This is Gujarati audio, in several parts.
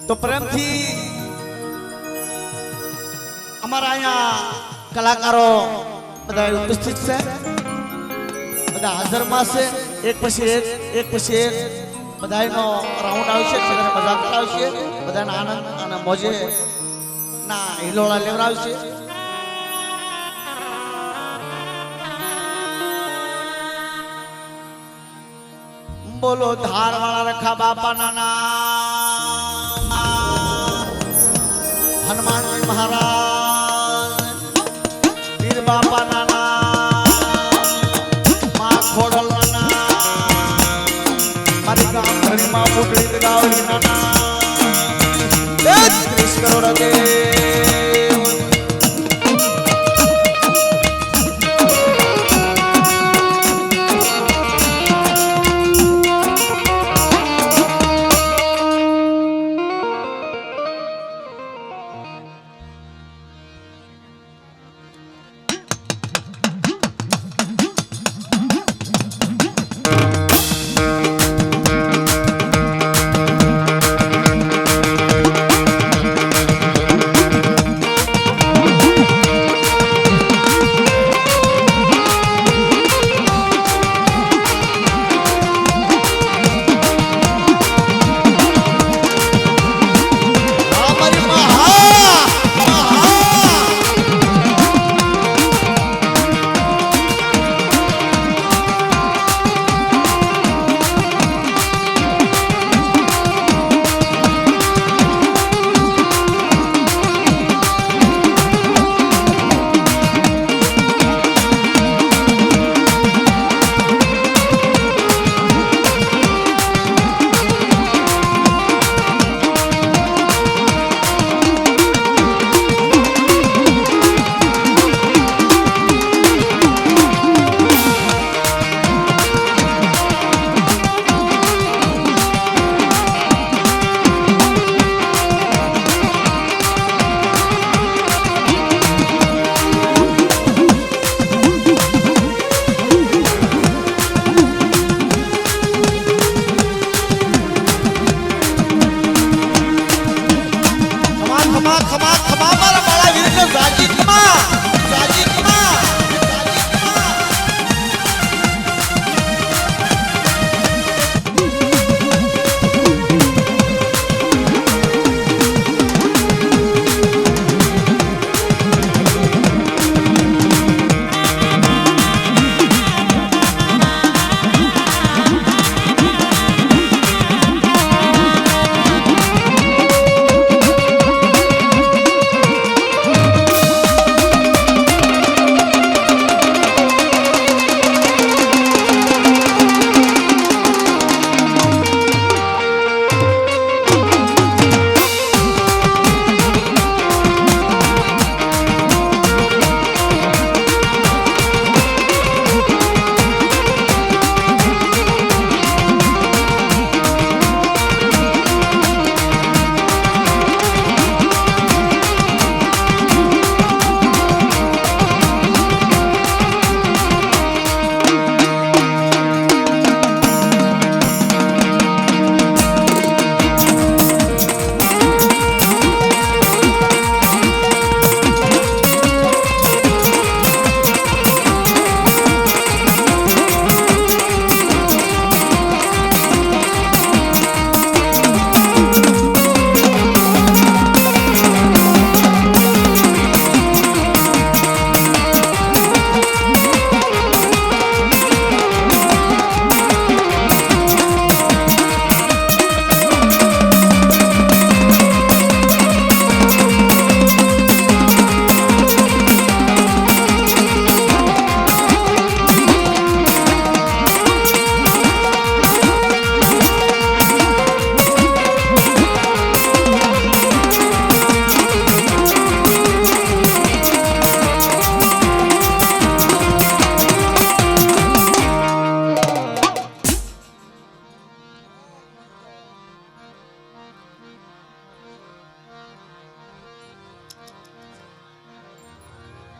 તો પ્રેમથી અમારા અહીંયા કલાકારો બધા ઉપસ્થિત છે, બધા હાજરમાં છે. એક પછી એક બધાનો રાઉન્ડ આવશે, બધાને મજા કરાવશે, બધાને આનંદ અને મોજે ના હિલોળા લેવડાવશે. બોલો ધારવાળા રખા બાપાના નામ, હનુમાનજી મહારાજ, વીર બાપાના નામ, માં ખોડલના નામ, મારી ગામ ધણીમાં બુટડી ગાવડીના નામ, 30 કરોડ દે.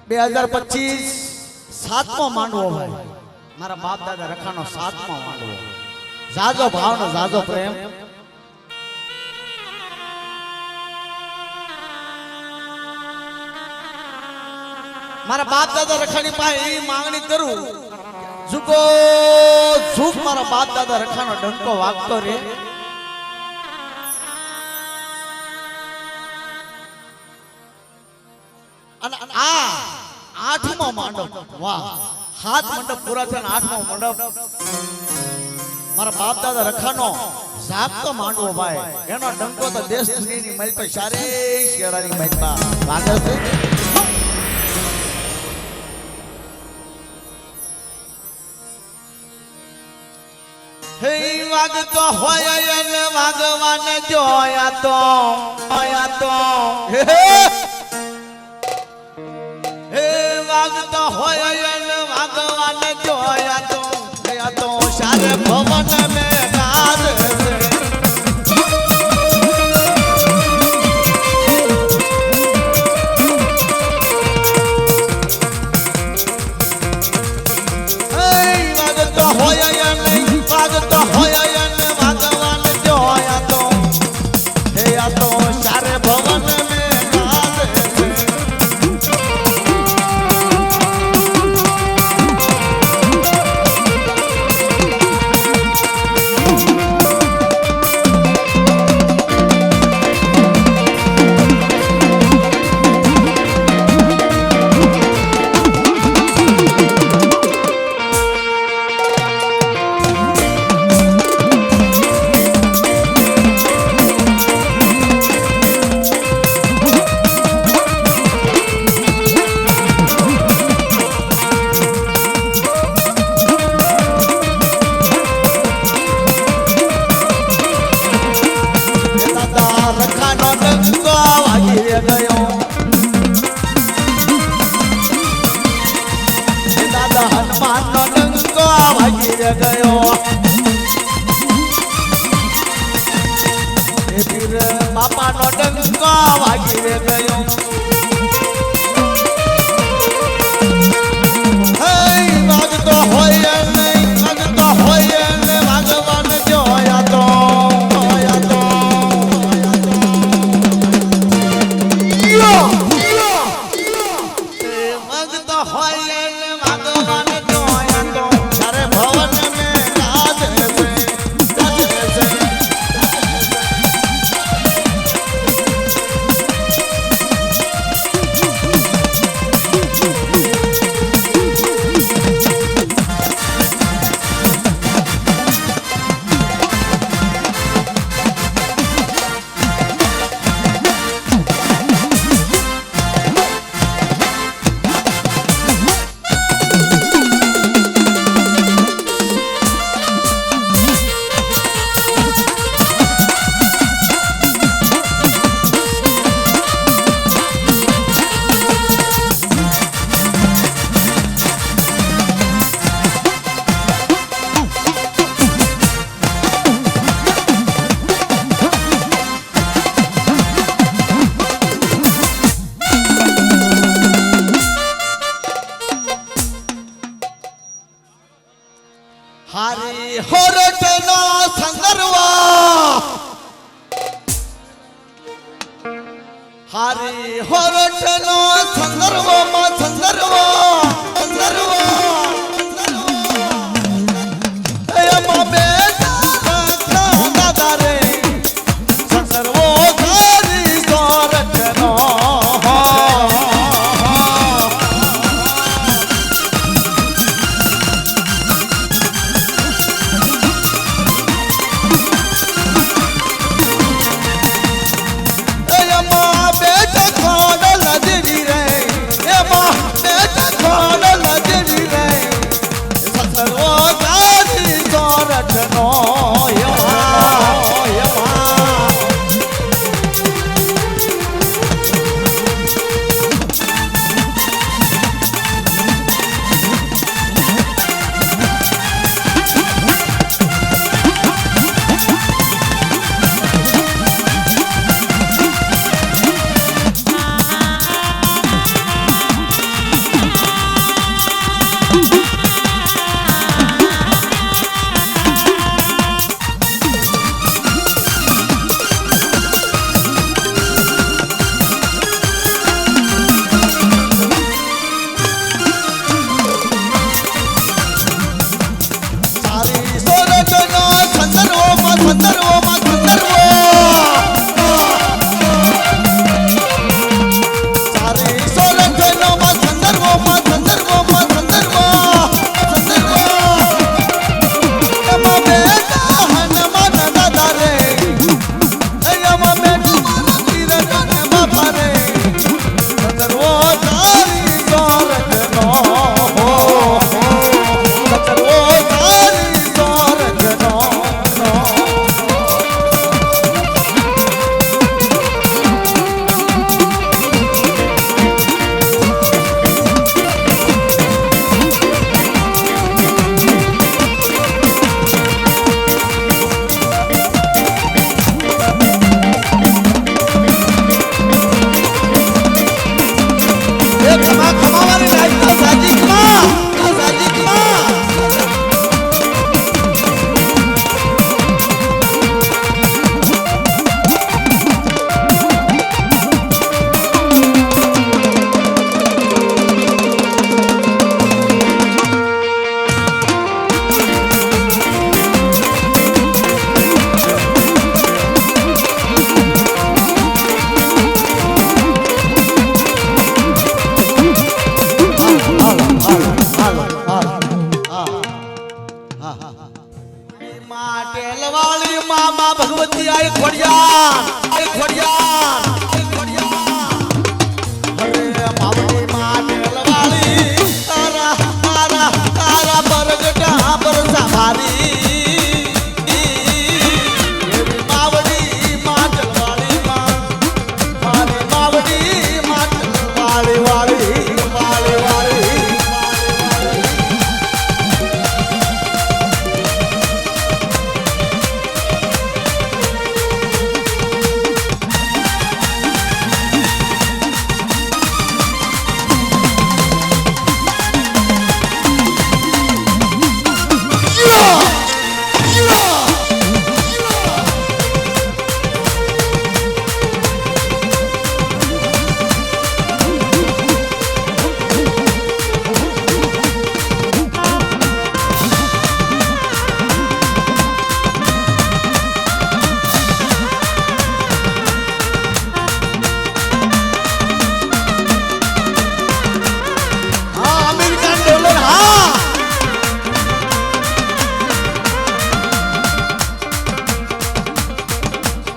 બે 2025 સાતમો માંડવો ભાઈ, મારા બાપ દાદા રખાનો સાતમો માંડવો. જાજો ભાવ ને જાજો પ્રેમ. મારા બાપ દાદા રખાની પાસે એ માંગણી કરું જુગો જુગ મારા બાપ દાદા રખાનો ડંકો વાગતો રે અને આ આઠમો મંડપ વાહ 7 મંડપ પૂરા થયા 8મો મંડપ મારા બાપ દાદા રખાનો જાગતો માંડવો ભાઈ એનો ડંકો તો દેશ દુનિયાની મલ પર સારે શેડાની મલમાં વાગે છે હે વાગતો હોય ને વાગવાને જોયા તો હે વાગતો હોય ને વાગવાને જોયા તો સારે ભવન મે ગાજ બાપા નો ડંકો વાગી ગયો વાગતો હોય ને વાગવાન જોયા તો વાગતો હોય ને વાગવાન જોયા તો તારે ભવન મે ગાજ હારી હોરટનો સંદર્ભ હારી હોરટનો સંદર્ભમાં સંદર્ભ એમાં બે દાદા રે સંદર્ભો હારી હોરટનો आई घोड़ियार आई घोड़ियार अरे मावड़ी माटेल वाली तारा तारा तारा बरगटा बरसा भारी मावड़ी माटेल वाली मारी मावड़ी माटेल वाली वाली वाली वाली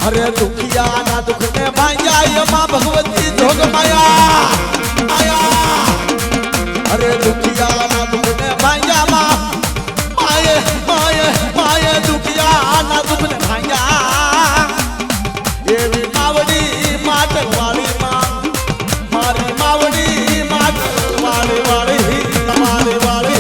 अरे दुखिया ना दुख ने भांजा ये माँ भगवती जोग माया आया अरे दुखिया ना दुख ने भांजा माँ माये माये माये दुखिया ना दुख ने भांजा ये भी मावड़ी माटल वाली माँ मारी मावड़ी माटल वाली वाली वाली वाली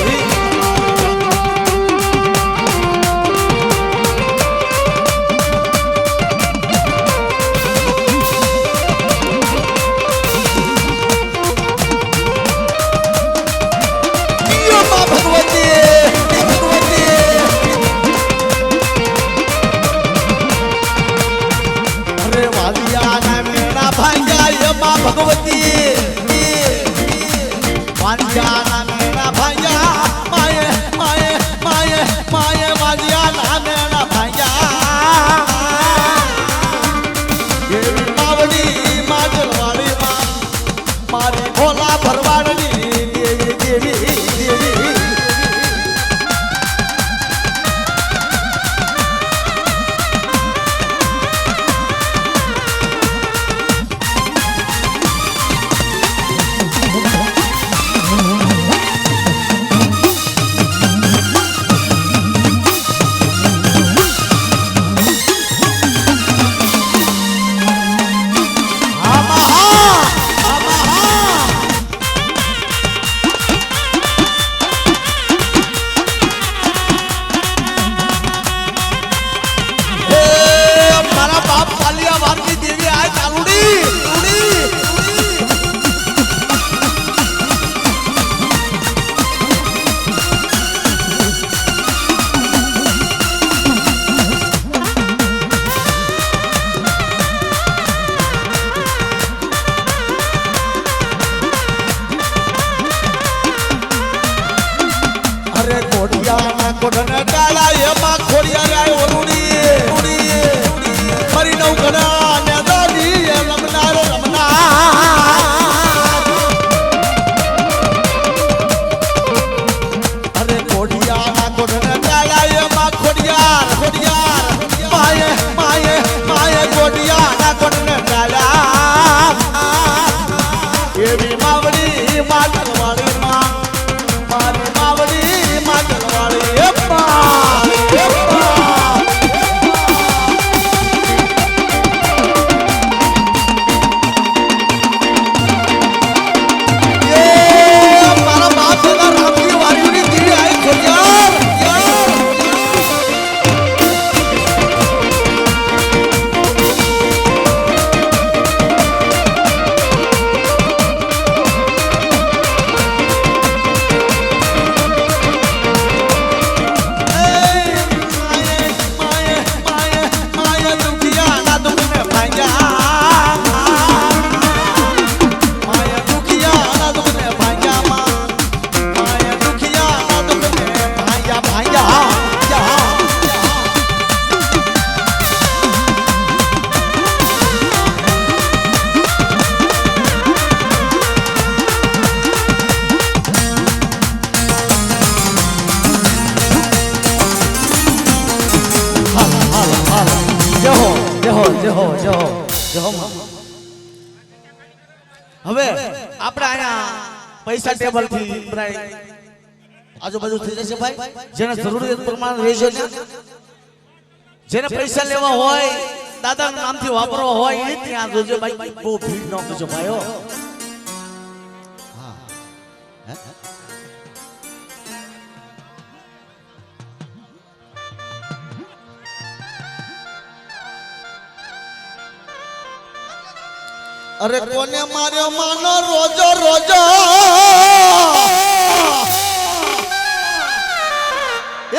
હવે આપણે અહીંયા પૈસા ટેબલ થી આજુબાજુ થઈ જશે ભાઈ. જેને જરૂરિયાત પ્રમાણે રહેજો ને, જેને પૈસા લેવા હોય દાદાના નામથી વાપરવા હોય એ ત્યાં જોજો ભાઈ. બહુ ભીડ ન કરજો ભાઈઓ. અરે કોને માર્યો માનો રોજો રોજો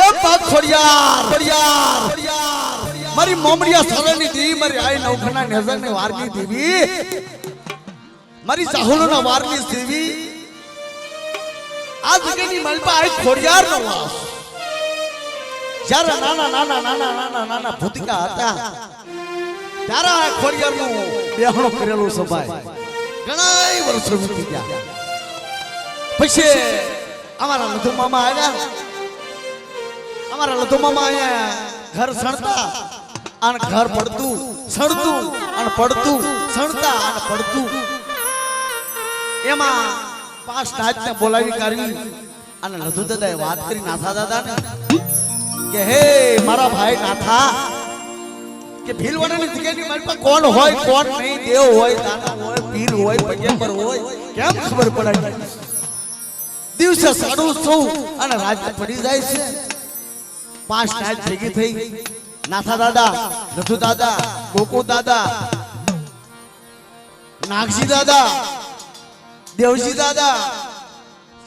એ પાખોડિયાર મારી મોમડિયા સાલની દેવી, મારી આઈ નવખના નજરની વારની દેવી, મારી સાહુલોના વારની દેવી, આ જગ્યાની મલપા આઈ ખોડિયાર નો વાસ. જ્યારે નાના ભૂતિકા હતા ત્યારે આ ખોડિયાર નું બેહણો કરેલું છે ભાઈ. ઘણા વર્ષો વીતી ગયા. પછી અમારા લધુ મામા આવ્યા. અમારા લધુ મામા અહીંયા ઘર સણતા અને ઘર પડતું સણતું અને પડતું સણતા અને પડતું. એમાં 5 નાચને બોલાવી કાઢી અને લધુ દાદાએ વાત કરી નાથા દાદાને કે હે મારા ભાઈ નાથા, કે ભીલવાડાની જગ્યાની મારી પાસે કોણ હોય કોણ નહીં, દેવ હોય દાના હોય પીર હોય પૈગંબર હોય કેમ ખબર પડે? દિવસે સાડું સૌ અને રાત પડી જાય છે. 5 નાચ ભેગી થઈ. નાથા દાદા, લધુ દાદા, ગોકુ દાદા, નાગજી દાદા, દેવજી દાદા,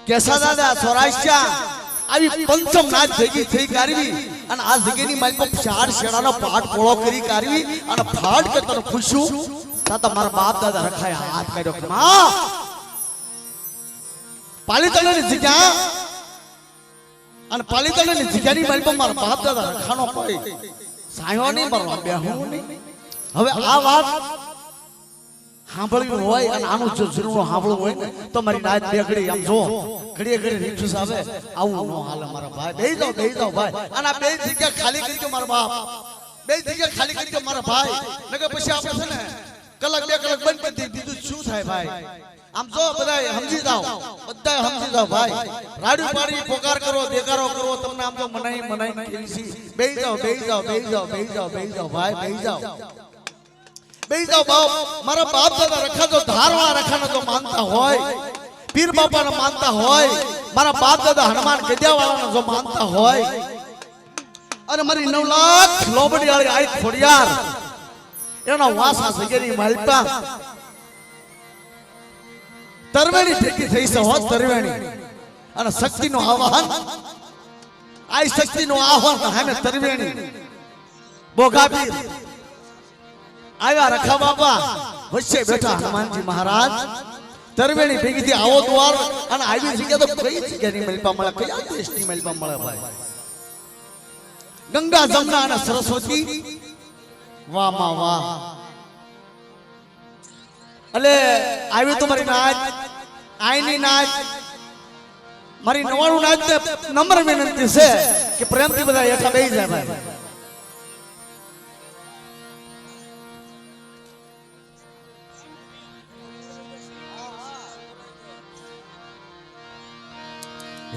કેસા દાદા, સૌરાષ્ટ્ર આવી પંચમ નાચ ભેગી થઈ કાઢવી અને આ જગ્યાની મારી પર 4 શેડાનો પાઠ પોળો કરી કાઢવી અને ફાટ કે તને ખુશું તાતા મારા બાપ દાદા રખાયા હાથ કાઢ્યો કે માં પાલીતાણાની જગ્યા અને પાલીતાણાની જગ્યાની મારી પર મારા બાપ દાદા રખાનો કોઈ સાયો નહીં, મારવા બેહું નહીં. હવે આ વાત સાંભળવી હોય અને આનું જો જરૂર સાંભળવું હોય ને તો મારી નાચ બેગડી આમ જો ઘડીએ ઘડી રીક્ષુસ આવે આવું નો હાલે મારા ભાઈ. બેહી જાઓ ભાઈ. અને આ બે જગ્યા ખાલી કરી દો મારા બાપ, બે જગ્યા ખાલી કરી દો મારા ભાઈ. નકર પછી આપણે છે ને કલાક 2 કલાક બંધ કરી દે, બીજું શું થાય ભાઈ? આમ જો બધાય સમજી જાઓ ભાઈ. રાડ્યું પાડી પોકાર કરો દેકારો કરો તમને આમ તો મનાઈ કેવી. બેહી જાઓ ભાઈ, બેહી જાઓ બાપ. મારા બાપ દાદા રખા જો ધારવા રખાને જો માનતા હોય, પીર બાપાને માનતા હોય, મારા બાપ દાદા હનુમાન ગદ્યાવાળાને જો માનતા હોય અને મારી 9 લાખ લોબડી વાળી આઈ ખોડિયાર એનો વાસા સગેરી માલપા તરવેણી ભેગી થઈ છે હો. તરવેણી અને શક્તિનું આવાહન, આઈ શક્તિનું આહવાન હામે તરવેણી બોગાપીર આવ્યા. રખા બાપા વચ્ચે બેઠા હનુમાનજી મહારાજ. તરવેણી ભેગી થી આવો દ્વાર અને આવી જગ્યા તો કઈ જગ્યાની મલપા મળે, કયા દેશની મલપા મળે ભાઈ? ગંગા જમના અને સરસ્વતી. વાહ માં વાહ. એટલે આવી તો મારી નાચ, આઈની નાચ, મારી 99 નાચ ને નમ્ર વિનંતી છે કે પ્રેમથી બધા હેઠા બેસી જાય ભાઈ.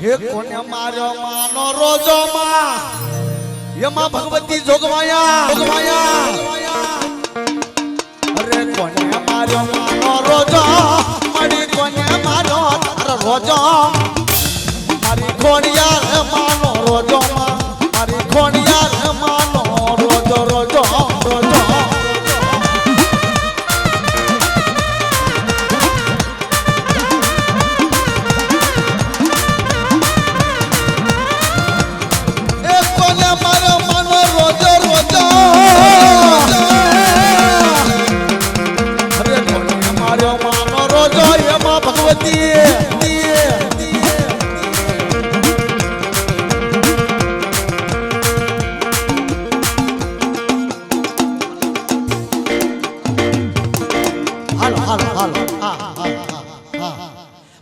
હે કોને માર્યો માનો રોજો માં, એમાં ભગવતી જોગવાયા. અરે કોને માર્યો માનો રોજો, મળી કોને માર્યો રોજો, મારી ખોડિયાર માનો રોજો માં, મારી ખોડિયાર માનો રોજો રોજો રોજો.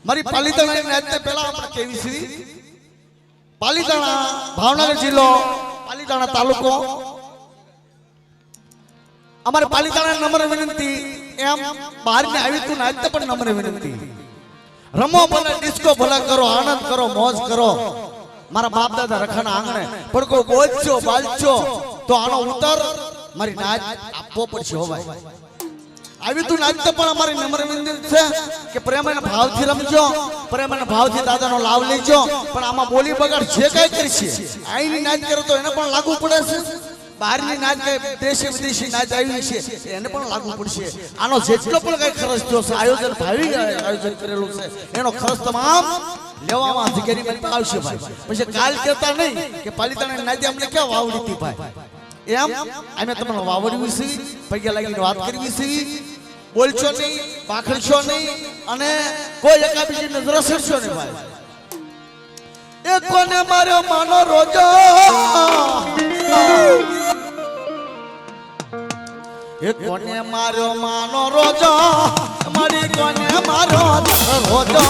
મારી પાલીતાણાની નાચને પહેલા આપણે કેવી છે. પાલીતાણા ભાવનગર જિલ્લો, પાલીતાણા તાલુકો અમારે પાલિતાણા નમ્ર વિનંતી એમ બહાર ને આવી તું નાચતે પણ નમ્ર વિનંતી રમો ભલે ડિસ્કો ભલે કરો આનંદ કરો મોજ કરો મારા બાપ દાદા રખાના આંગણે પણ કોઈ બોલજો બાલજો તો આનો ઉત્તર મારી નાચ આપવો પડશે હો ભાઈ આવી તું નાચતે પણ અમારી નમ્ર વિનંતી છે કે પ્રેમ અને ભાવથી રમજો પ્રેમ અને ભાવથી દાદાનો લાભ લેજો પણ આમાં બોલી બગાડ જે કઈ કરશે આઈની નાચ કરો તો એને પણ લાગુ પડે છે બહારની નાચ કે દેશી વિદેશી નાચ આવી છે એને પણ લાગુ પડશે આનો જેટલો પણ કઈ ખર્ચ થયો છે આયોજન ભાવી આયોજન કરેલું છે એનો ખર્ચ તમામ લેવામાં અધિકારી મને આવશે ભાઈ પછી કાલ કહેતા નહીં કે પાલિતાણા નાચે અમને ક્યાં વાવડી હતી ભાઈ એમ અમે તમને વાવડવી છે પગે લાગીને વાત કરવી છે બોલશો નહીં પાખડશો નહીં અને કોઈ એકાબીજી નજર સરશો નહીં ભાઈ એક કોને માર્યો માનો રોજો એક કોને માર્યો માનો રોજો મારી કોને મારો રોજો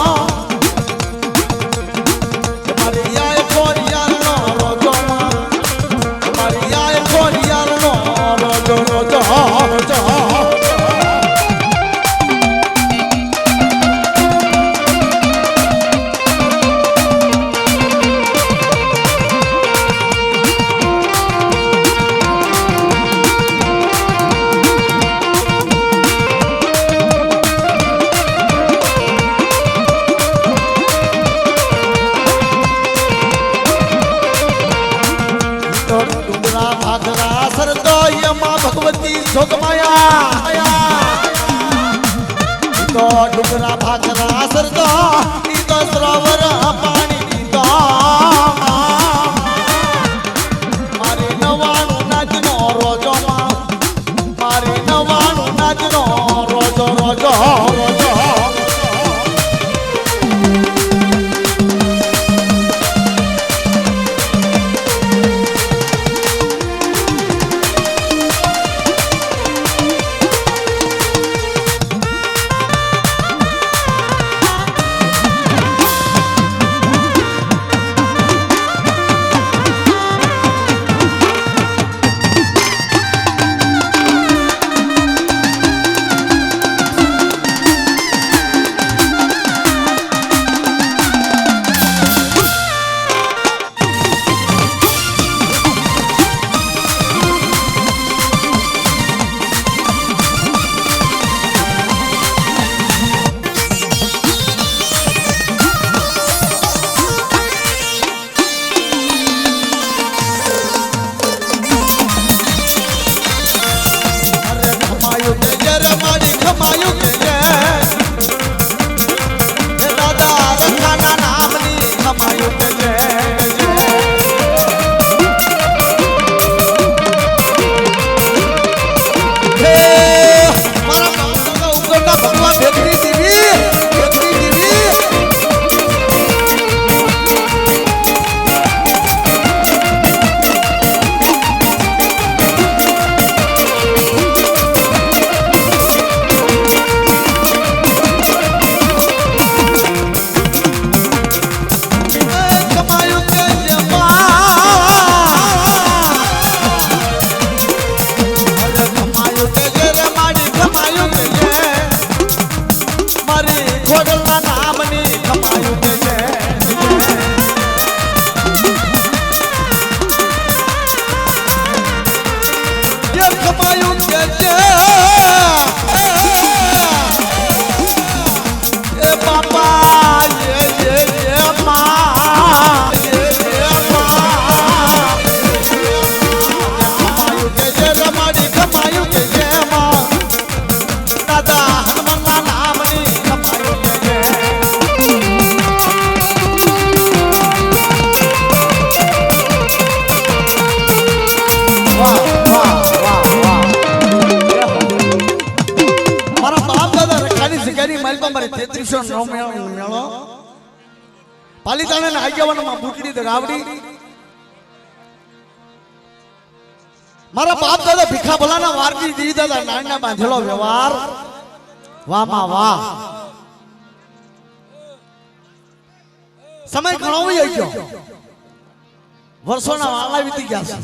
મારી આય કોરિયાનો રોજો મારી આય કોરિયાનો રોજો રોજો રોજો भगवती जोगमाया तो डुगरा भागरा सरदा तो सरोवर पानी पीता मारे नवाणु नाचनो रोजो मारे नवाणु नाचनो रोजो रोजो रोजो પાલિતાણા આગેવાનમાં બુકડી દગાવડી મારા બાપ દાદા ભીખા ભલાના વારજી દી દાદા નાના બાંધેલો વ્યવહાર વાહ વાહ સમય ઘણો વહી ગયો વર્ષોના વાળા વીતી ગયા છે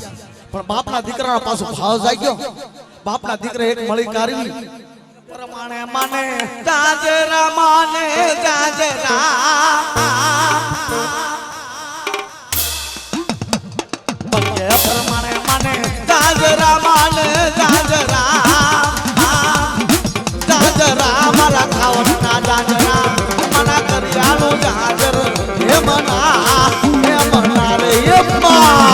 પણ બાપના દીકરાના પાછો ભાવ જાગ્યો બાપના દીકરા એક મળી કારવી પ્રમાણે માને જાજરા માને જાજરા પગે પ્રમાણે માને જાજરા માને જાજરા જાજરા મારા ખાવના જાજરા મના કરિયાળો જાજર હે મના રે યમ્મા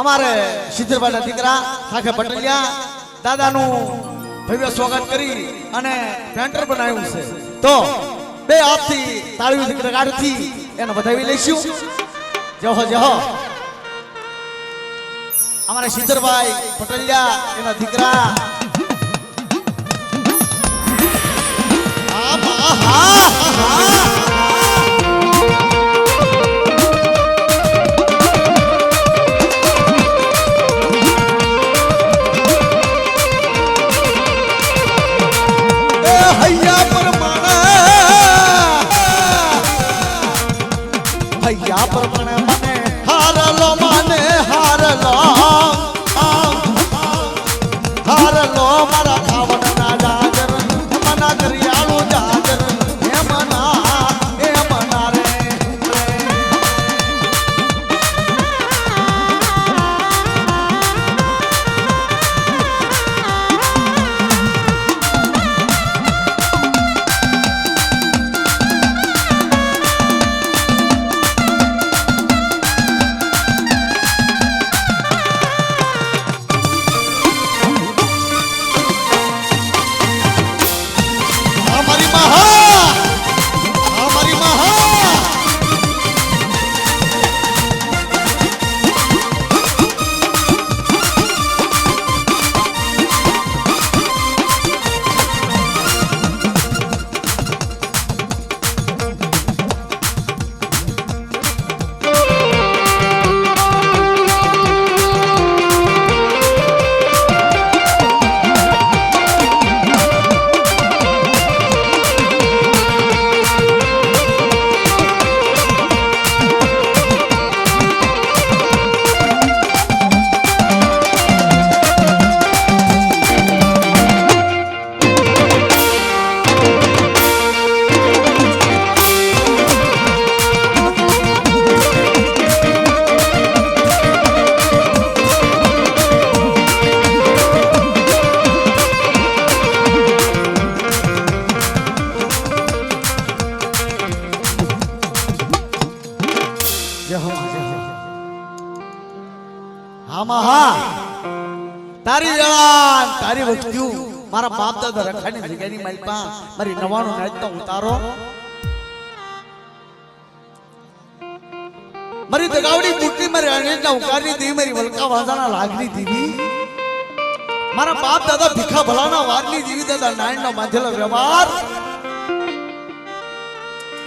અમારે સિદ્ધરભાઈના દીકરા સાખે પટેલિયા દાદાનું ભવ્ય સ્વાગત કરી અને પેન્ટર બનાવ્યું છે તો બે હાથથી તાળીઓ દીકરા ગાડથી એને વધાવી લઈશું જહો અમારા સિદ્ધરભાઈ પટેલિયા એના દીકરા તારી જવાન તારી વસ્તુ મારા બાપ દાદા રખાની જગ્યાની માલપા મારી 99 નાચ તો ઉતારો મારી દગાવડી બુટ્ટી મારી અણિતના ઉકારની દેવી મારી વલકા વાજાના લાગની દેવી મારા બાપ દાદા ભીખા ભલાના વારની દેવી દાદા નાયણનો બાંધેલો વ્યવહાર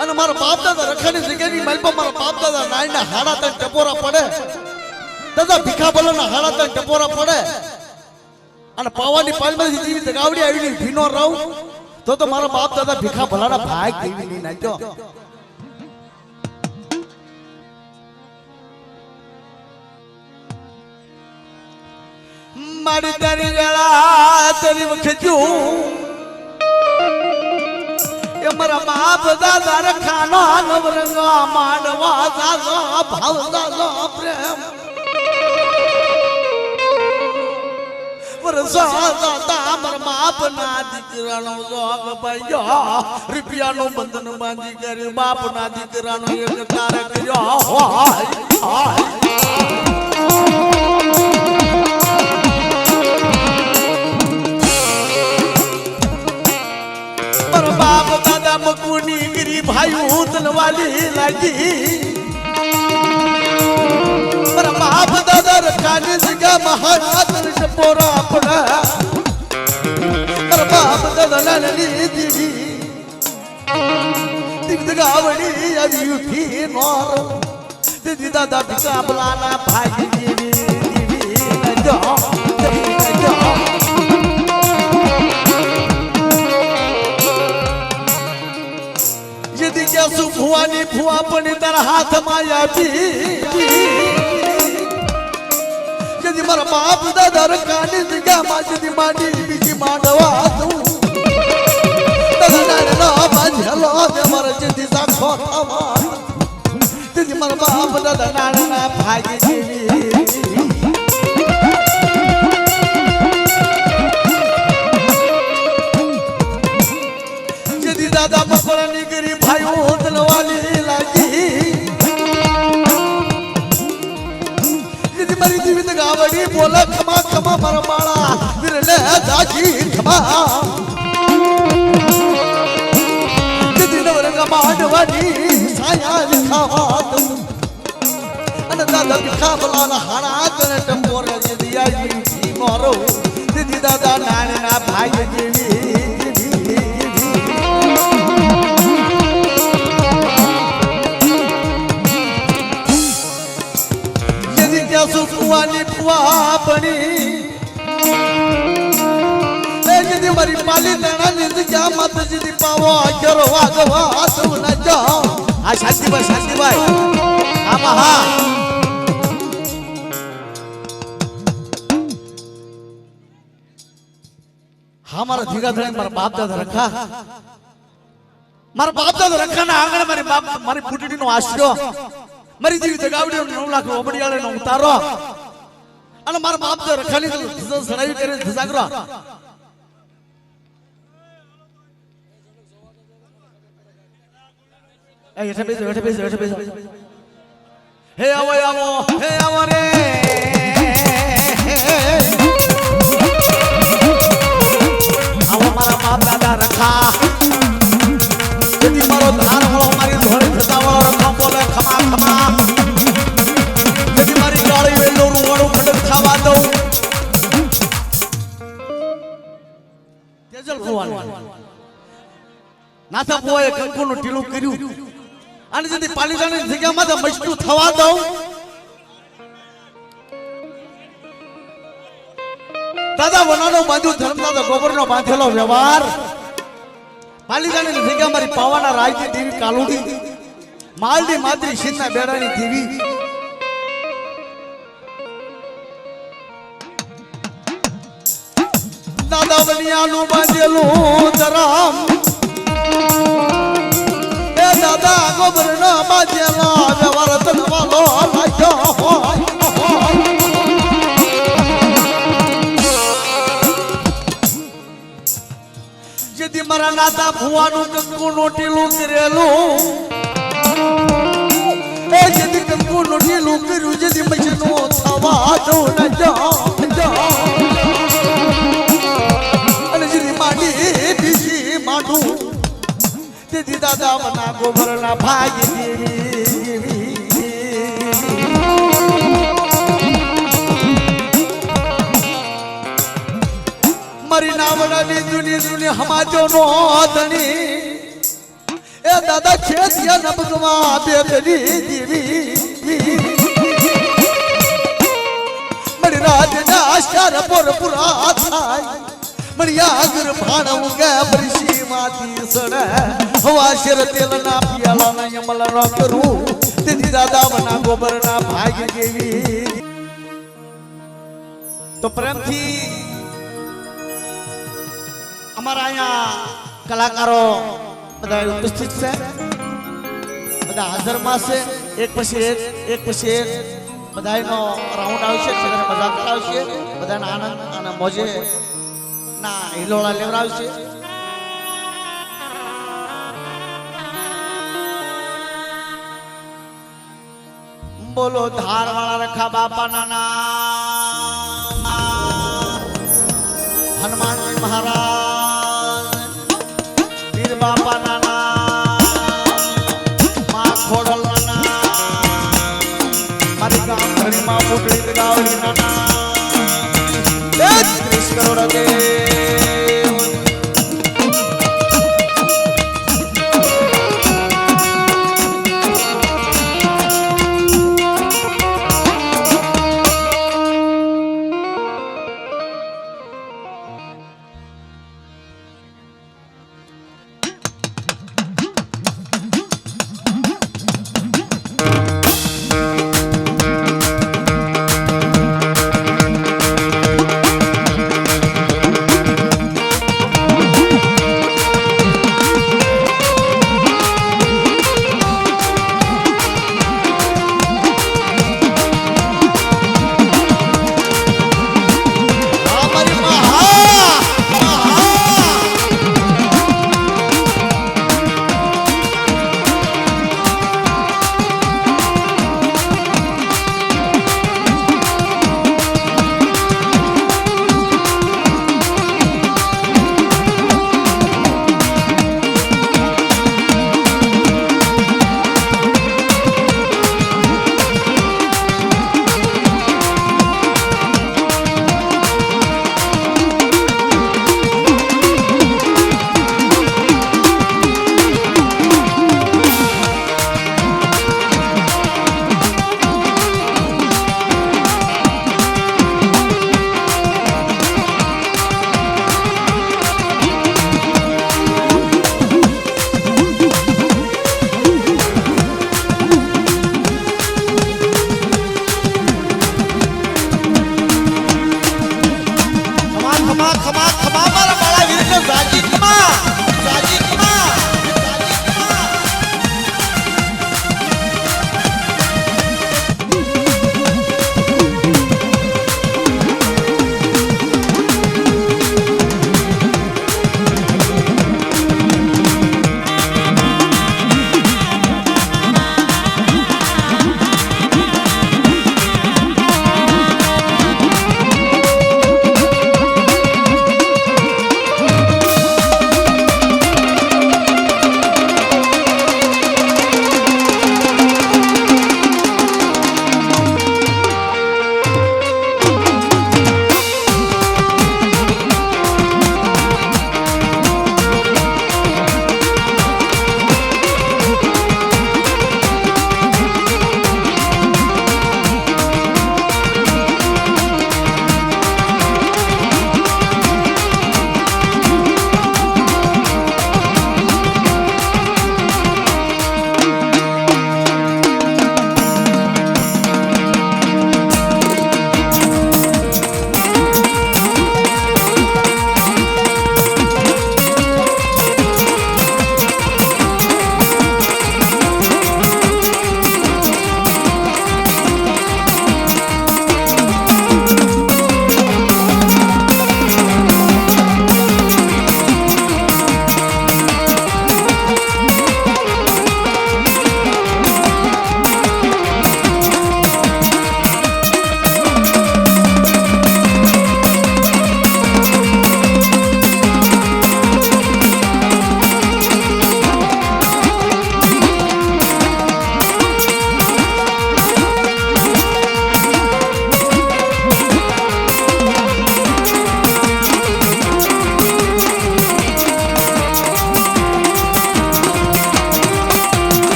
અને મારા બાપ દાદા રખાની જગ્યાની માલપા મારા બાપ દાદા નાયણના હાડા તન ટપોરા પડે દાદા ભીખા ભલાના હાડા તન ટપોરા પડે અને પાવાની પાલમાંથી દેવી તગાવડી આવીને ભીનો રહું તો મારા બાપ દાદા ભીખા ભલાના ભાગ દેવી નહીં નાખ્યો મારી તારી વેળા તારી વખજો એ મારા બાપ દાદા રખાનો નવરંગા માંડવા દાદો ભાવ દાદો પ્રેમ વરસા દાદા મારા બાપ ના દીકરાનો જોગ પાયો રૂપિયાનો બંધન બાંધી કરી બાપ ના દીકરાનો એક તારે કર્યો बाप दादा मकुनी गिरी भाई तलवाली लागी पर बाप दादा रखाने जगह महाराज टपोरा पड़ा पर बाप दादा लाली दीदी दिगदगावड़ी अभी उठी नौर दीदी दादा बिका बुलाना भाई दीदी जाओ जाओ यदि क्या सुफुआनी फुआ पण तारा हाथ माया भी यदि मारा बाप दादा रखाने जगह माजी माडी बीजी माडवा तू दादा ना बांधलो दे मारा जदी साखो थावा यदि मारा बाप दादा नाना भागी देवी यदि दादा मकरनी गरी भाई तलवाली लागी यदि मरी जीवित गावड़ी बोला खमा खमा मरमाड़ा विरले दाजी खमा यदि नवरंग माडवानी साया लिखावात अन दादा बिखा बलाना हाड़ा करे टंपोर यदि आई मोरो यदि दादा नाना भाई देवी सुफुआनी फुआ बनी यदि मरी पाली लेना निज क्या मत यदि पावो करो वागवा तू न जाओ आ शांति भाई आमा हा हमारा धीगा धड़े मारा बाप दादा रखा ना आंगण मारी फूटी नो आश्रो मरी जीवी जगावड़ी 9 लाख ओबड़ियाळे नो उतारो અને મારા બાપ તો રખાની તો સડાઈ કરે ધસાગરો એ હેઠે બેસો હે આવો રે આવો મારા બાપ દાદા રખા જેથી મારો ધાર વાળો મારી ધોળી થતા વાળો રખા બોલે ખમા ખમા જેથી મારી ગાળી વેલો રૂવાળું ખંડ ખાવા દઉં તેજલ ભુવાને નાથા ભુવાએ કંકુનું ઢીલું કર્યું અને જેથી પાલીતાની જગ્યામાં તો મસ્તું થવા દઉં દાદા વનાનો બાંધ્યું ધર્મદાદા ગોબરનો બાંધેલો વ્યવહાર પાલીતાની જગ્યા મારી પાવાના રાજની દેવી કાલુડી માલડી માતરી સિંહના બેડાની દેવી દાદા બનિયાનું બાંધેલું ધરમ એ દાદા ગોબરનો બાંધેલો વ્યવહાર તનવાલો લાગ્યો હોય यदि मरा नाता भुवानु कंकु नोटीलू करेलू ए यदि कंकु नोटीलू करू यदि मजनो थवा दो न जाओ अने यदि माडी बीजी माडू तेदी दादा बना गोबरना भाई देवी ગામડાની જૂની જૂની હમાજો નો ધણી એ દાદા ખેતિયા નબકમાં બેકરી જીવી મળી રાજના આશાર પર પુરા થાય મળ્યા અગર ભાણ ઉગે બરસી માથી સડે હવા શેર તેલના પિયાલાના યમલા ન કરું તેથી દાદા બના ગોબરના ભાગ જેવી તો પ્રેમથી અમારા અહીંયા કલાકારો બધા ઉપસ્થિત છે બધા હાજરમાં છે એક પછી એક બધાનો રાઉન્ડ આવશે બધાને મજા કરાવશે બધાને આનંદ અને મોજે ના હિલોળા લેવડાવશે બોલો ધારવાળા રખા બાપાના નામ હનુમાનજી મહારાજ વીર બાપાના નામ માં ખોડલના નામ મારી ગામ ઘડીમાં મોકલી ગાવડીના નામ 30 કરોડ દે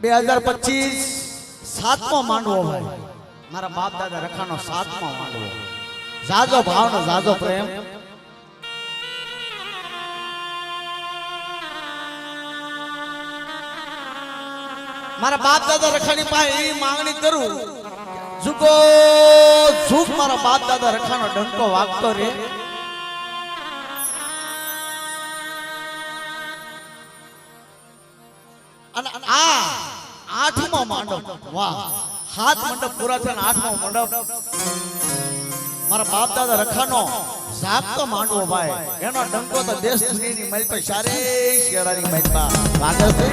2025 સાતમો માંડવો ભાઈ, મારા બાપ દાદા રખાનો સાતમો માંડવો. જાજો ભાવ ને જાજો પ્રેમ. મારા બાપ દાદા રખાની પાસે એ માંગણી કરું, ઝુકો ઝુક મારા બાપ દાદા રખાનો ડંકો વાગતો રે. અને આ આઠમો મંડપ, વાહ, 7 મંડપ પૂરા થયા ને 8મો મંડપ મારા બાપ દાદા રખાનો જાગતો માંડવો ભાઈ. એનો ડંકો તો દેશ દુનિયાની મહેલ પર સારે શેરાની મહેલ પર વાગે છે.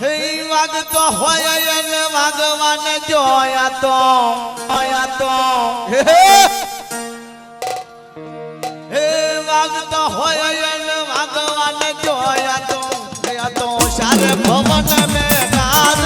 હે વાગતો હોય ને વાગવાને જોયા તો હે વાગતો હોય ને વાગવાને જોયા તો સારે ભવન મે ગાજ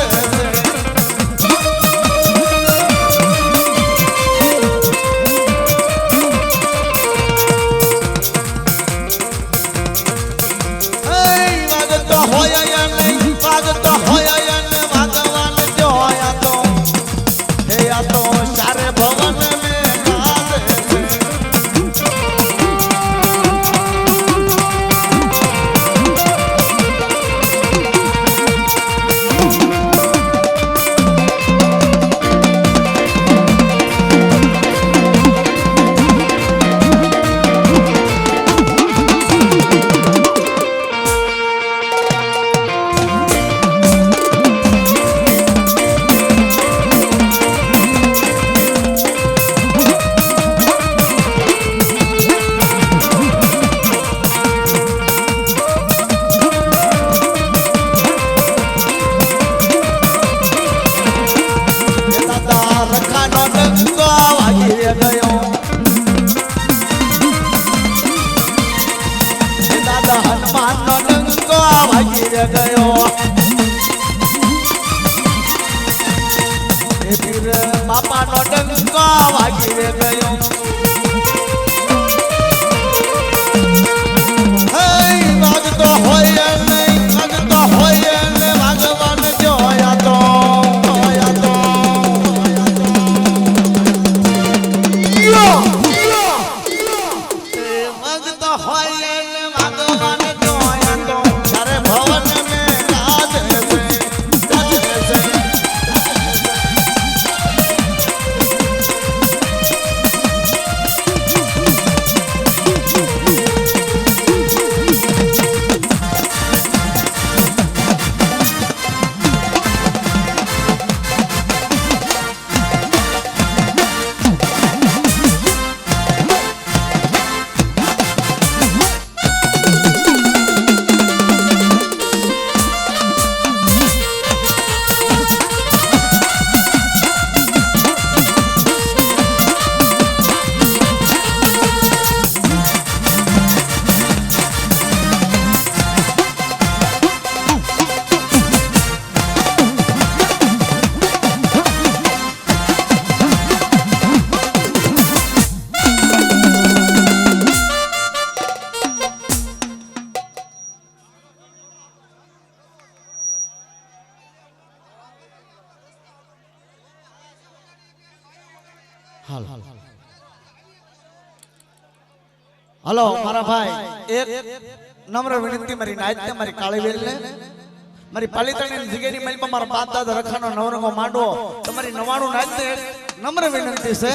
બાપા નો ડંકો વાગી ગયો. વાગતો હોય ને વાગવાને જોયા તો વાગતો હોય ને વાગવાને જોયા તો સારે ભવન મે ગાજ હલો મારા ભાઈ, એક નમ્ર વિનંતી મારી નાયતને મારી કાળીવેલ ને મારી પાલિતાણી જગ્યાની મહેલમાં મારા બાપ દાદા રખાનો નવરંગો માંડવો તમારી 99 નાયતને નમ્ર વિનંતી છે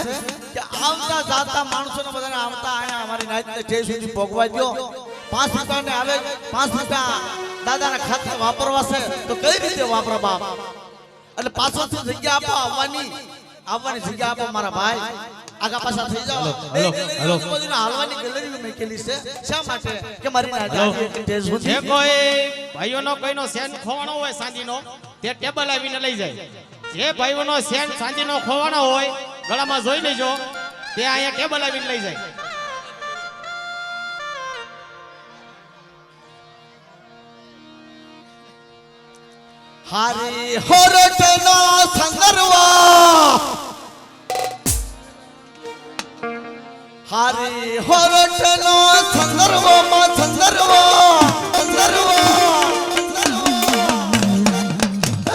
કે આવતા જાતા માણસોને બધાને આવતા આયા અમારી નાયતને જય સુધી ભોગવા દો. 5 રૂપિયાને આવે, 5 રૂપિયા દાદાના ખાતે વાપરવા છે તો કઈ રીતે વાપરો બાપ? એટલે પાછળથી જગ્યા આપો, આવવાની જગ્યા આપો મારા ભાઈ. આગા પાછા થઈ જાઓ. હાલવાની ગેલેરી મૂકેલી છે શા માટે? કે મારી જે કોઈ ભાઈઓનો કોઈનો સેન ખોવાનો હોય ચાંદીનો તે ટેબલ આવીને લઈ જાય. જે ભાઈઓનો સેન ચાંદીનો ખોવાનો હોય ગળામાં જોઈ લેજો, તે અહીંયા ટેબલ આવીને લઈ જાય. હારી હોરટનો સંગરવા, હારી હોરટ સોરઠનો સંદર્ભો માં સંદર્ભો સંદર્ભો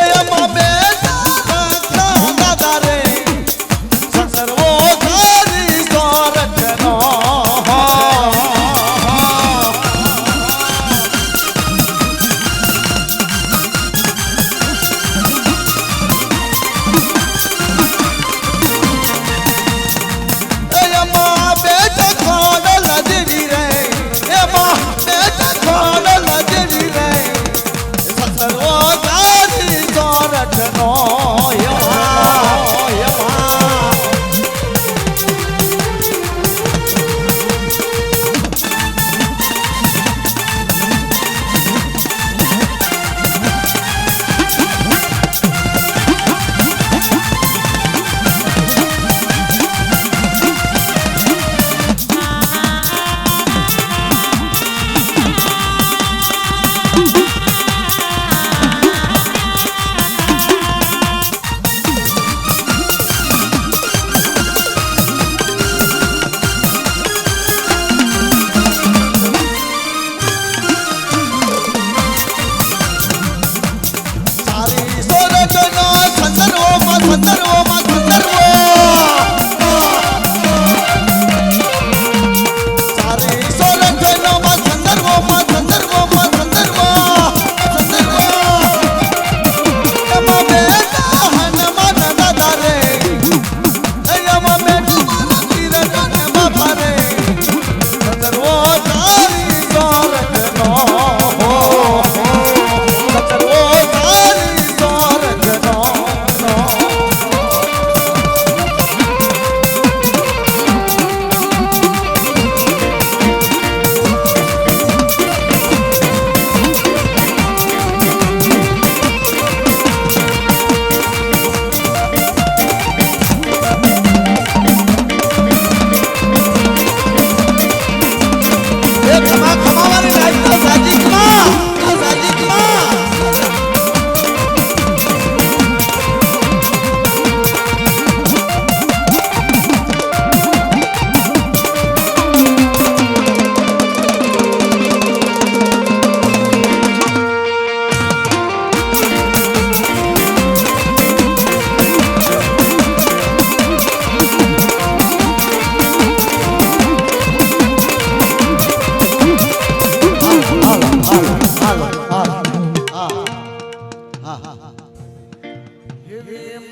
એમાં બેટા દાદા રે સંદર્ભો તારી સોરઠનો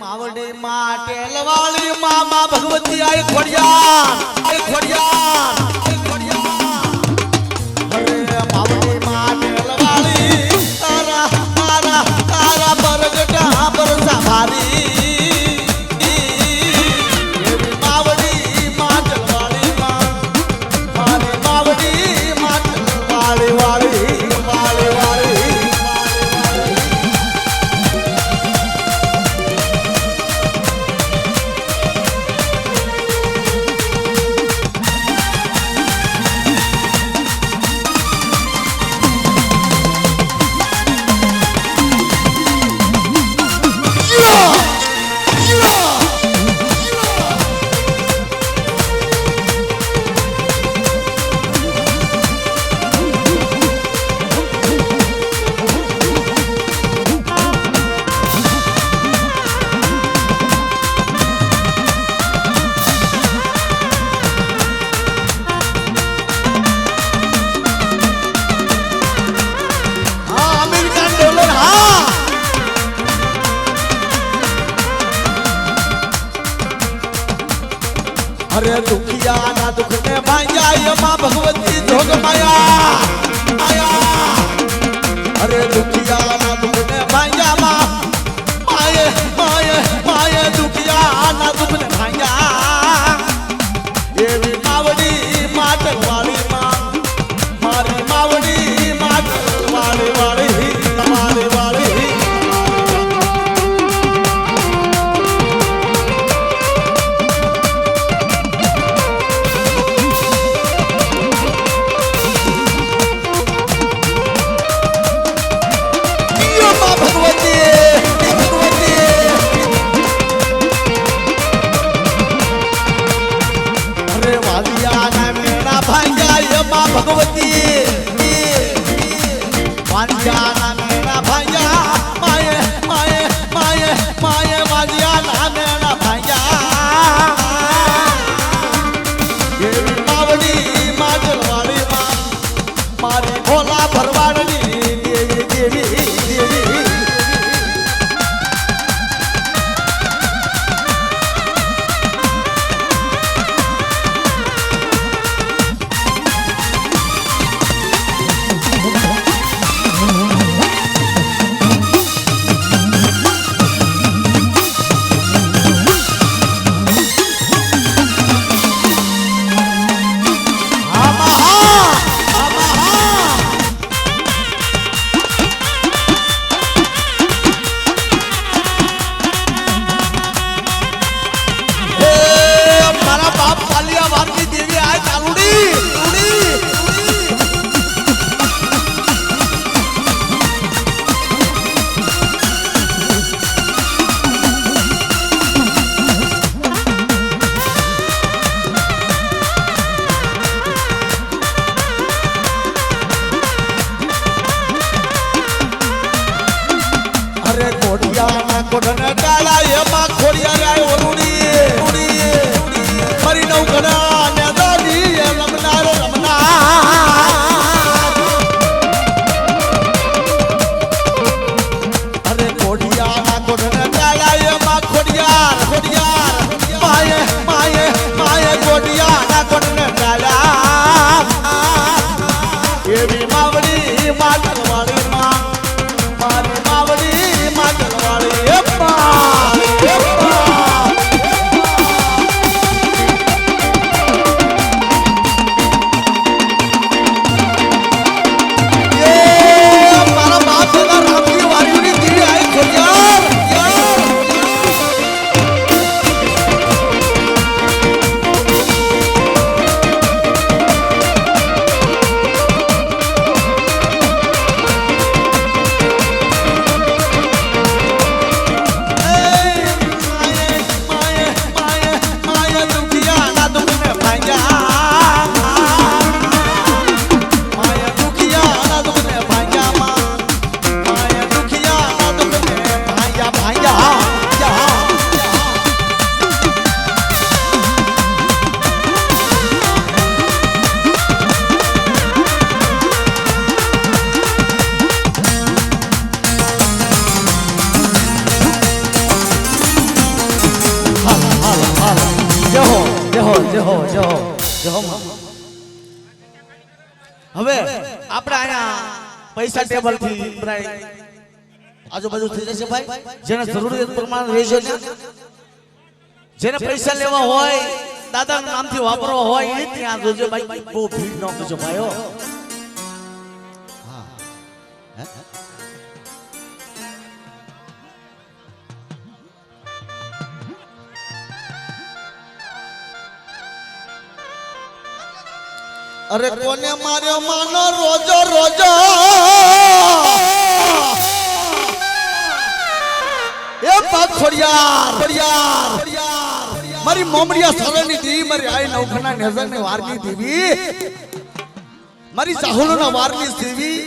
માવડી માં ટેલવાળી મામા ભગવતી આઈ ખોડિયાર અરે માવડી માં ટેલવાળી તારા તારા તારા બરગટા બરસા ભારી એવી માવડી માં ટેલવાળી મારી માવડી માં ટેલવાળી વાળી વાળી વાળી अरे दुखिया ना दुख ने भांजा ये माँ भगवती जोग माया माया अरे दुखिया ना दुख ने भांजा माँ माये माये माये दुखिया ना दुख ने भांजा ये भी मावड़ी माटल वाली माँ मारी मावड़ी माटल वाली वाली वाली वाली જહો હવે આપણે અહીંયા પૈસા ટેબલ થી આજુબાજુ થઈ જશે ભાઈ જેને જરૂરિયાત પ્રમાણે રહેજો ને જેને પૈસા લેવા હોય દાદાના નામથી વાપરવા હોય એ ત્યાં જોજો ભાઈ બહુ ભીડ ન કરજો ભાઈઓ હા અરે કોને માર્યો માનો રોજો રોજો એ ખોડિયાર મારી મોમડિયા સળની દેવી મારી આઈ નવખના નજરની વારની દેવી મારી સાહુલોના વારની દેવી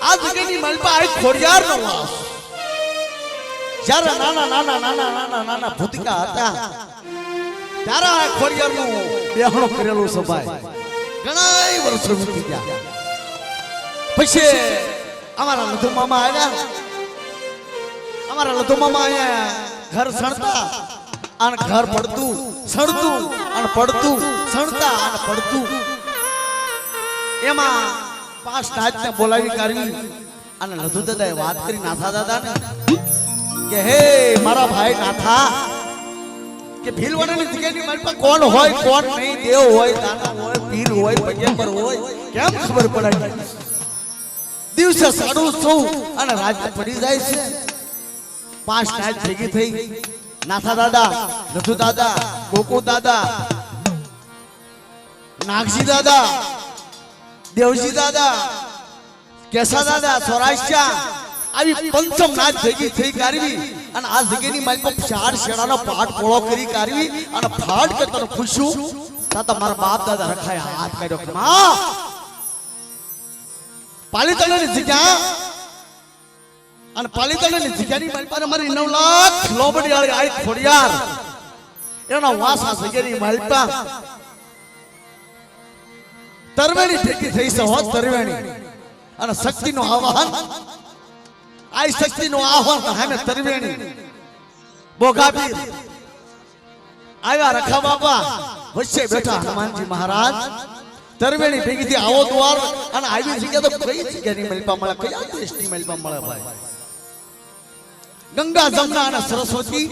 આ જગ્યાની મલપા આઈ ખોડિયાર નો વાસ જ્યારે નાના ભૂતિકા હતા ત્યારે આ ખોડિયાર નું બેહણો કરેલું છે ભાઈ ઘણા વર્ષો વીતી ગયા પછી અમારા લધુ મામા આવ્યા અમારા લધુ મામા અહીંયા ઘર સણતા અને ઘર પડતું સણતું અને પડતું સણતા અને પડતું એમાં 5 નાચને બોલાવી કાઢી અને લધુ દાદાએ વાત કરી નાથા દાદાને કે હે મારા ભાઈ નાથા કે ભીલવાડાની જગ્યાની મારી પાસે કોણ હોય કોણ નહીં દેવ હોય દાના હોય પીર હોય પગેમ્બર હોય કેમ ખબર પડે દિવસે સાડું સૌ અને રાત પડી જાય છે 5 નાચ ભેગી થઈ નાથા દાદા લધુ દાદા ગોકુ દાદા નાગજી દાદા દેવજી દાદા કેસા દાદા સૌરાષ્ટ્ર આવી પંચમ નાચ ભેગી થઈ કાઢવી અને આ જગ્યાની મારી પર 4 શેડાનો પાઠ પોળો કરી કાઢવી અને ફાટ કે તને પૂછું તા મારા બાપ દાદા રખાયા હાથ કાઢ્યો કે માં પાલીતાણાની જગ્યા અને પાલીતાણાની જગ્યાની મારી પાસે મારી 9 લાખ લોબડી વાળી આઈ ખોડિયાર એનો વાસ આ જગ્યાની મારી પાસે તરવેણી ભેગી થઈ છે હો તરવેણી અને શક્તિનો આવાહન આઈ શક્તિનો આહ્વાન હામે તરવેણી બોગાપીર આવ્યા રખા બાપા વચ્ચે બેઠા હનુમાનજી મહારાજ તરવેણી ભેગી થી આવો દ્વાર અને આવી જગ્યા તો કઈ જગ્યાની મલપા મળે કયા દેશની મલપા મળે ભાઈ ગંગા જમના અને સરસ્વતી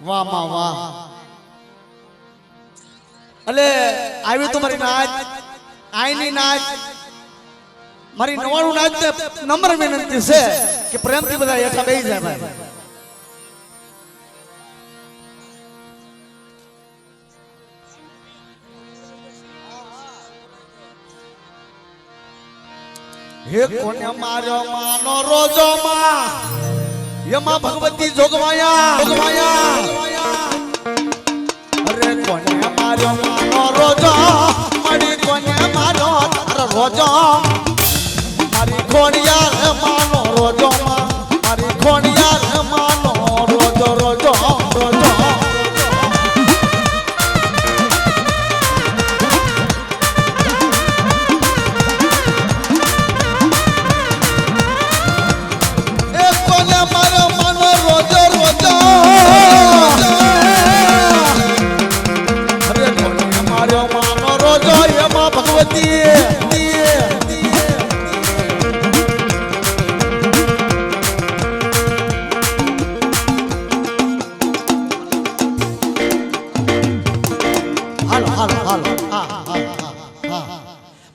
વાહ માં વાહ અલે આવી તો મારી નાચ આઈની નાચ મારી 99 નાચ ને નમ્ર વિનંતી છે કે પ્રેમથી બધા એકા બેહી જાય ભાઈ હે કોને માર્યો માનો રોજો માં એમાં ભગવતી જોગવાયા અરે કોને માર્યો માનો રોજો મળી કોને માર્યો તારો રોજો મારી ખોડિયાર માનો રોજો માં મારી ખોડિયાર માનો રોજો રોજો રોજો એ કોને મારો માનો રોજો રોજો અરે કોને મારો માનો રોજો એમાં ભગવતી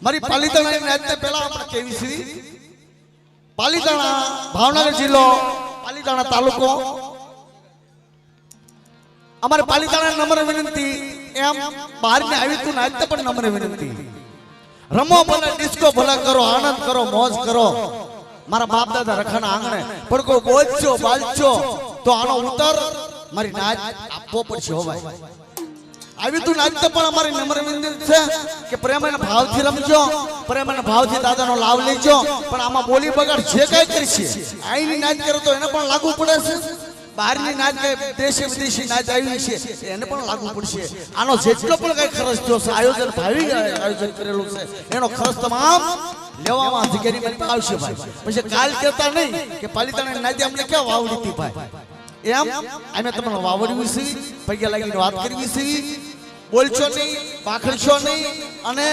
મારી પાલીતાણા નાચને પહેલા આપણે કેવી શ્રી પાલીતાણા ભાવનગર જિલ્લો પાલીતાણા તાલુકો અમારે પાલીતાણા નમ્ર વિનંતી એમ બહારને આવી તું નાચતે પણ નમ્ર વિનંતી રમો ભલે ડિસ્કો ભલે કરો આનંદ કરો મોજ કરો મારા બાપ દાદા રખાના આંગણે પણ કોઈ બોલજો બાલજો તો આનો ઉત્તર મારી નાચ આપવો પડશે હો ભાઈ આવી તું નાચતે પણ અમારી નમ્ર વિનંતી છે કે પ્રેમ અને ભાવથી રમજો પ્રેમ અને ભાવથી દાદાનો લાભ લેજો પણ આમાં બોલી બગાડ જે કઈ કરશે આઈની નાચ કરે તો એને પણ લાગુ પડે છે બહારની નાચ કે દેશી વિદેશી નાચ આવી છે એને પણ લાગુ પડશે આનો જેટલો પણ કઈ ખર્ચ થયો છે આયોજન ભાવી આયોજન કરેલું છે એનો ખર્ચ તમામ લેવામાં અધિકારી આવશે ભાઈ પછી કાલ કહેતા નહીં કે પાલીતાણા નાચ અમને ક્યાં વાવડી હતી ભાઈ એમ અમે તમને વાવડવી છે પૈયા લાગીને વાત કરવી છે બોલશો નહીં પાખડશો નહીં અને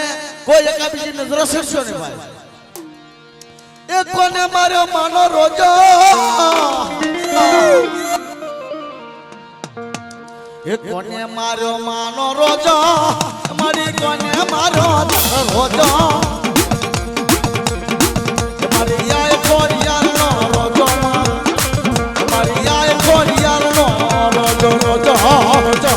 કોઈ એકાબીજી નજર સરશો નહીં ભાઈ એ કોને માર્યો માનો રોજો એ કોને માર્યો માનો રોજો મારી કોને માર્યો રોજો મારી આય કોરિયાનો રોજો મારી આય કોરિયાનો રોજો રોજો રોજો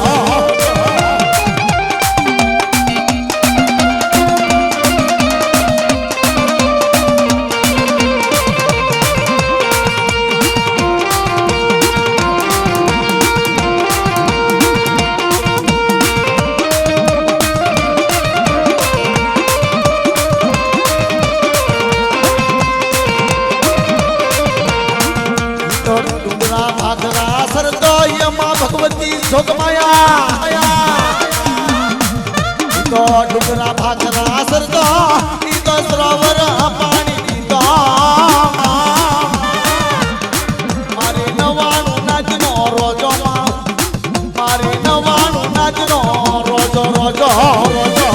भगवती जोगमाया तो डुगरा भागरा सरदा तो सरोवर पानी पीता मारे नवाणु नाचनो रोजो मारे नवाणु नाचनो रोजो रोजो रोजो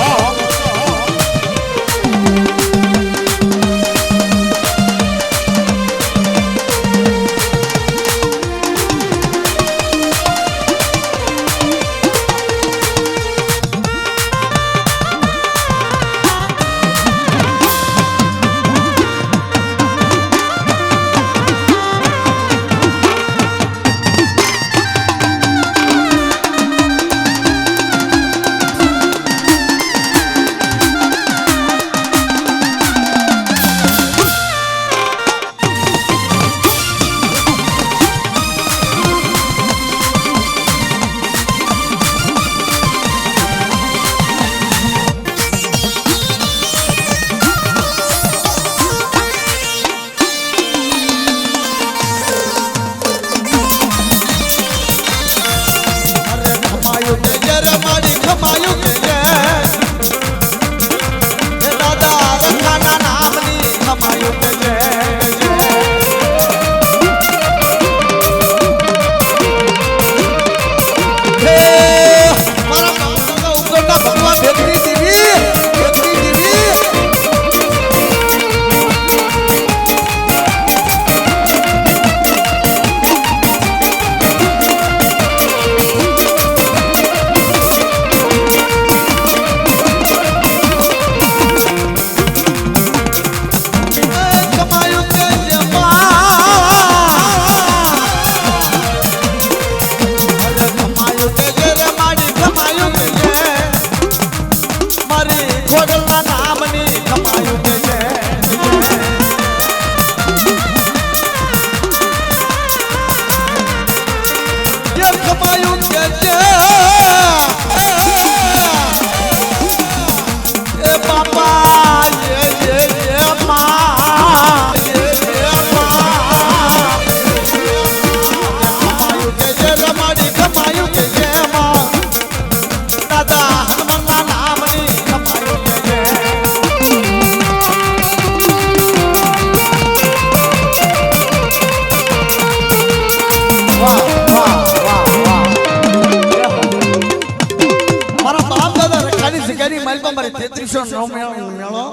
મેળો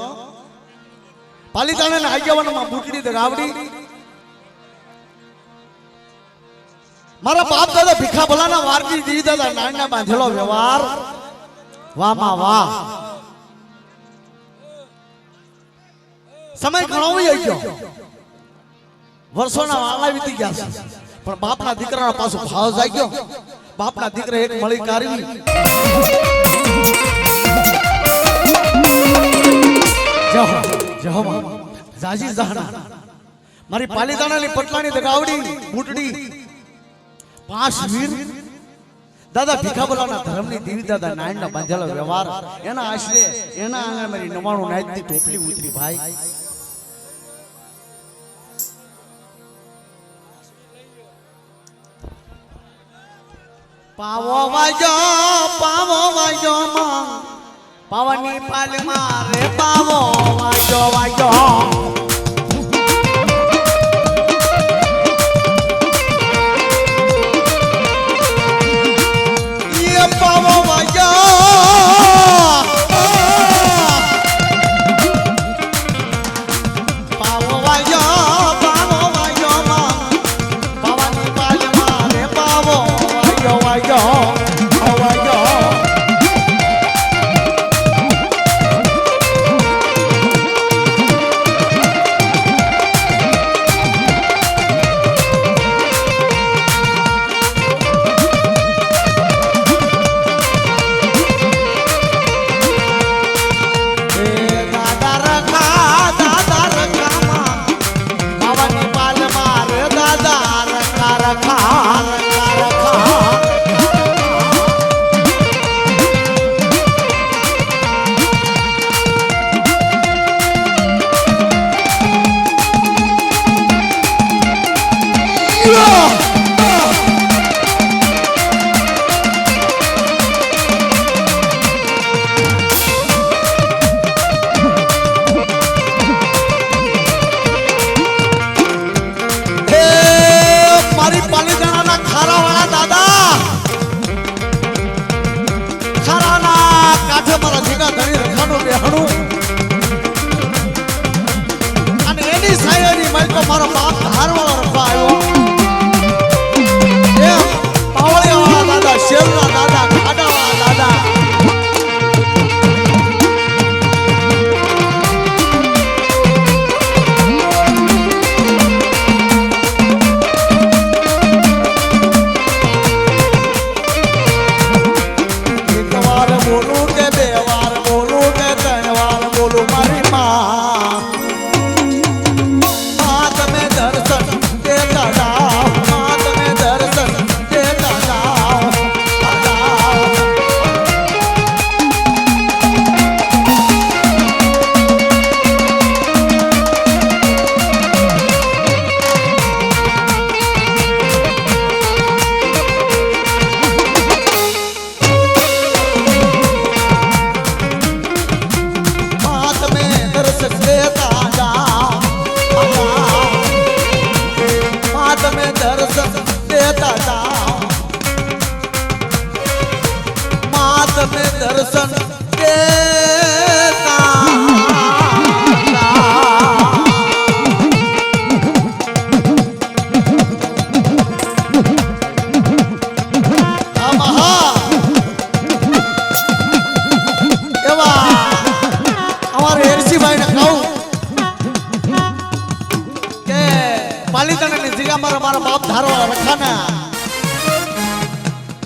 પાલિતાણા આગેવાનમાં બુટડી દગાવડી મારા બાપ દાદા ભીખા ભલાના વારજી દી દાદા નાના બાંધેલો વ્યવહાર વાહ વાહ સમય ઘણો વહી ગયો વર્ષોના વાળા વીતી ગયા છે પણ બાપના દીકરાનો પાછો ભાવ જાગ્યો બાપના દીકરા એક મળી કારવી જાજી જહાના મારી પાલિતાણાની પટલાની દગાવડી બુટડી પાંચ વીર દાદા ભીખાબલાના ધર્મની દેવી દાદા નાયણના બાંધેલો વ્યવહાર એના આશરે એના આંગણે મારી 99 નાયતની ટોપલી ઉતરી ભાઈ પાવો વાજો માં પાવાની પાલમાં રે પાવો વાજો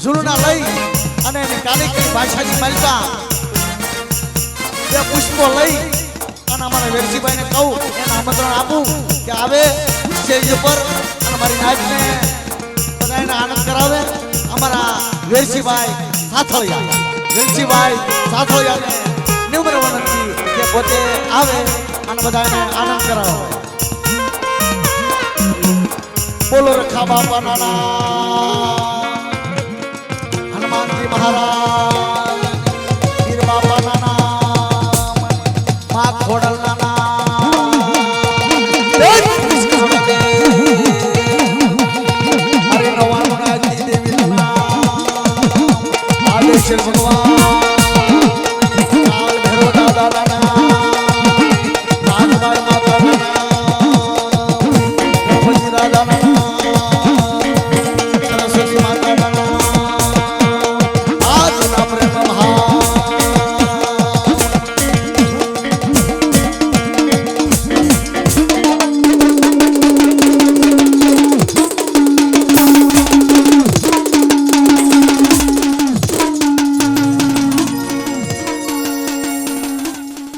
ઝૂલના લઈ અને એની કાલિકી ભાષાની માલિકા બે પુષ્પો લઈ અને અમારા વેરજીભાઈને કહું એને આમંત્રણ આપું કે આવે સ્ટેજ ઉપર અને મારી નાચને બધાને આનંદ કરાવે અમારા વેરજીભાઈ સાથળિયાને નિમ્ર વિનંતી કે પોતે આવે અને બધાને આનંદ કરાવે બોલો રખા બાપા નાના હનુમાનજી મહારાજ વીર બાપા નાના મા ખોડલ નાના હરે નવાનું નાજી દેવી નાના આદેશ્વર ભગવાન